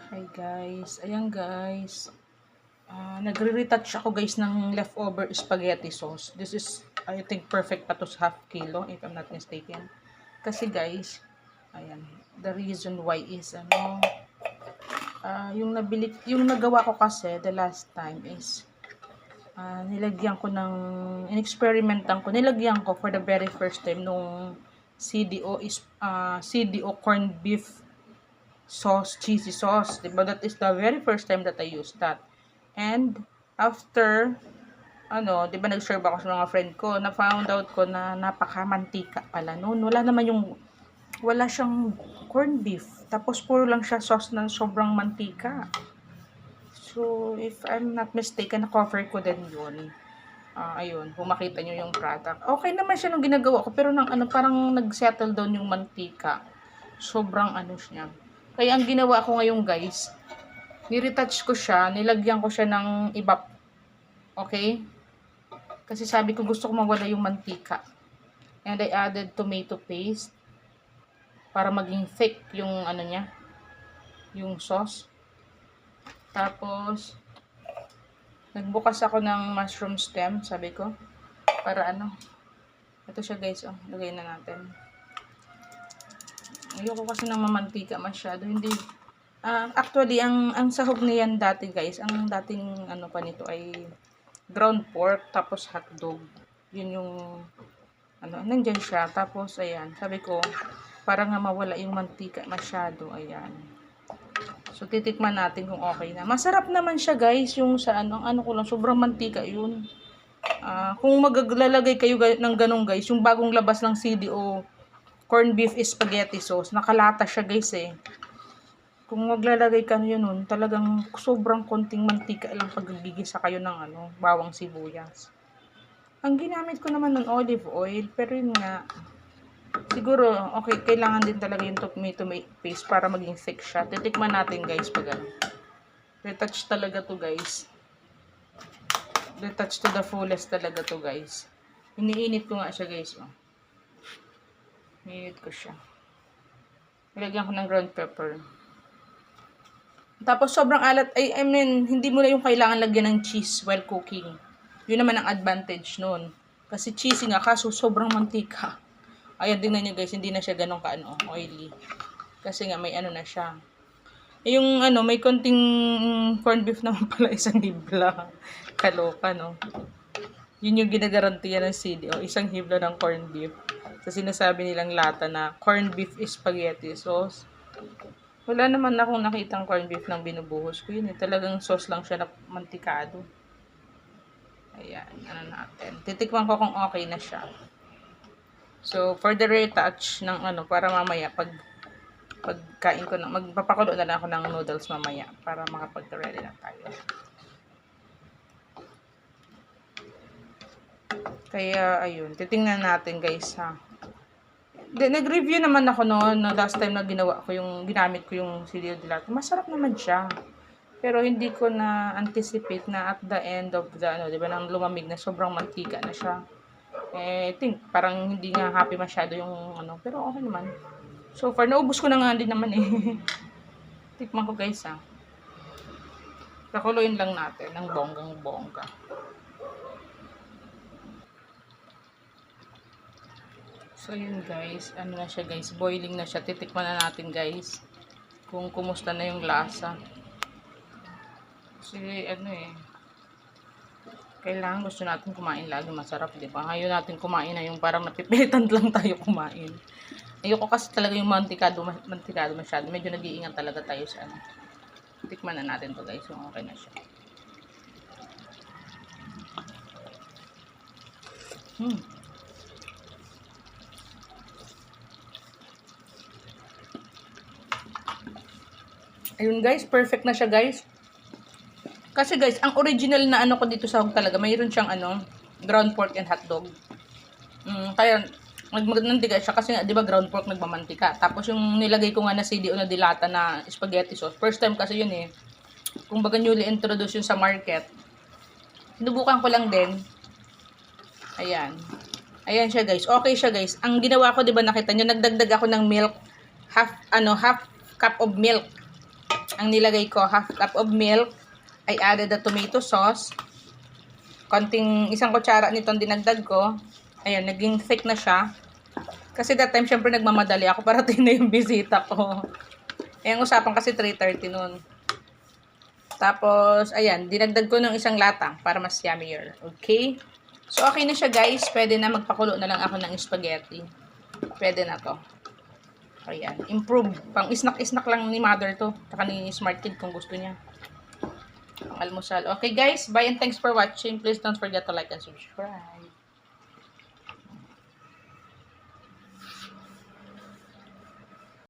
Hi guys, ayan guys. Nagre-retouch ako guys ng leftover spaghetti sauce. This is, I think, perfect pa to sa half kilo if I'm not mistaken. Kasi guys, ayan, the reason why is yung nagawa ko kasi the last time is nilagyan ko ng, nilagyan ko for the very first time nung CDO corned beef sauce, cheesy sauce. Diba? That is the very first time that I used that. And after, diba nag-serve ako sa mga friend ko, na-found out ko na napakamantika pala noon. Wala siyang corned beef. Tapos puro lang siya sauce na sobrang mantika. So, if I'm not mistaken, na-cover ko din yun. Ayun, kung makita nyo yung product. Okay naman siya nung ginagawa ko, pero parang nag-settle down yung mantika. Sobrang siya. Kaya ang ginawa ko ngayon guys, ni-retouch ko siya, nilagyan ko siya ng iba. Okay? Kasi sabi ko gusto ko mawala yung mantika. And I added tomato paste para maging thick yung niya, yung sauce. Tapos nagbukas ako ng mushroom stem, sabi ko, para ito siya guys, lagay na natin. Ayoko kasi ng mamantika masyado, hindi. Actually, ang sahog niyan dati guys, ang dating pa nito ay ground pork, tapos hotdog. Yun yung, nandyan siya. Tapos, ayan, sabi ko, para nga mawala yung mantika masyado, ayan. So, titikman natin kung okay na. Masarap naman siya guys, yung sa ko lang, sobrang mantika yun. Kung maglalagay kayo ng ganun guys, yung bagong labas ng CDO, corned beef spaghetti sauce, nakalata siya guys eh. Kung maglalagay ka nyo nun, talagang sobrang konting mantika lang paggigisa kayo ng bawang sibuyas. Ang ginamit ko naman nun olive oil, pero yun nga, siguro, okay, kailangan din talaga yung tomato paste para maging thick siya. Titikman natin guys pag retouch talaga to guys. Retouch to the fullest talaga to guys. Iniinit ko nga siya guys, Iniinit ko siya. Nilagyan ko ng ground pepper. Tapos sobrang alat, I mean, hindi mo na yung kailangan lagyan ng cheese while cooking. Yun naman ang advantage nun. Kasi cheesy nga, kaso sobrang mantika. Ayan, tingnan nyo guys, hindi na siya ganun oily. Kasi nga may na siya. Yung may konting corned beef naman pala, isang hibla. Kaloka, no? Yun yung ginagarantiya ng CDO, isang hibla ng corned beef. So sinasabi nilang lata na corned beef spaghetti sauce. Wala naman akong nakitang corned beef ng binubuhos ko yun. Talagang sauce lang siya na mantikado. Ayan, natin. Titikman ko kung okay na siya. So, for the retouch ng para mamaya pagkain ko magpapakulo na lang ako ng noodles mamaya para makapag-ready na tayo. Kaya, ayun. Titingnan natin guys ha. Nag-review naman ako noon, last time na ginamit ko yung CDO Dilato. Masarap naman siya. Pero hindi ko na anticipate na at the end of the, di ba, nang lumamig na sobrang mantika na siya. I think, parang hindi nga happy masyado yung pero okay naman. So far, naubos ko na nga din naman eh. Tikman ko guys ha. Pakuluin lang natin ng bonggang-bongga. So yun guys, na siya guys, boiling na siya. Titikman na natin guys kung kumusta na yung lasa. Kasi kailangan gusto natin kumain lagi masarap, di ba? Ayaw natin kumain na yung parang napipilitan lang tayo kumain. Ayoko kasi talaga yung mantikado masyado. Medyo nag-iingat talaga tayo sa Tikman na natin to guys, kung okay na siya. Ayun guys, perfect na siya guys. Kasi guys, ang original na ko dito sa hog talaga, mayroon siyang ground pork and hotdog. Kaya nagmantika siya kasi nga, 'di ba, ground pork nagmamantika. Tapos yung nilagay ko nga na CDO na dilata na spaghetti sauce. First time kasi yun eh. Kung baga newly introduce yun sa market. Sinubukan ko lang din. Ayan. Ayan siya guys. Okay siya guys. Ang ginawa ko, 'di ba, nakita niyo, nagdagdag ako ng milk, half cup of milk. Ang nilagay ko, half cup of milk. I added the tomato sauce. Isang kutsara nitong dinagdag ko. Ayan, naging thick na siya. Kasi that time, syempre nagmamadali ako para na yung bisita ko. Ayan, usapan kasi 3:30 noon. Tapos, ayan, dinagdag ko ng isang lata para mas yummier. Okay? So, okay na siya guys. Pwede na magpakulo na lang ako ng spaghetti. Pwede na to. Ayan, improve. Pang snack-snack lang ni mother to. Saka ni Smart Kid kung gusto niya. Pang almusal. Okay guys, bye and thanks for watching. Please don't forget to like and subscribe.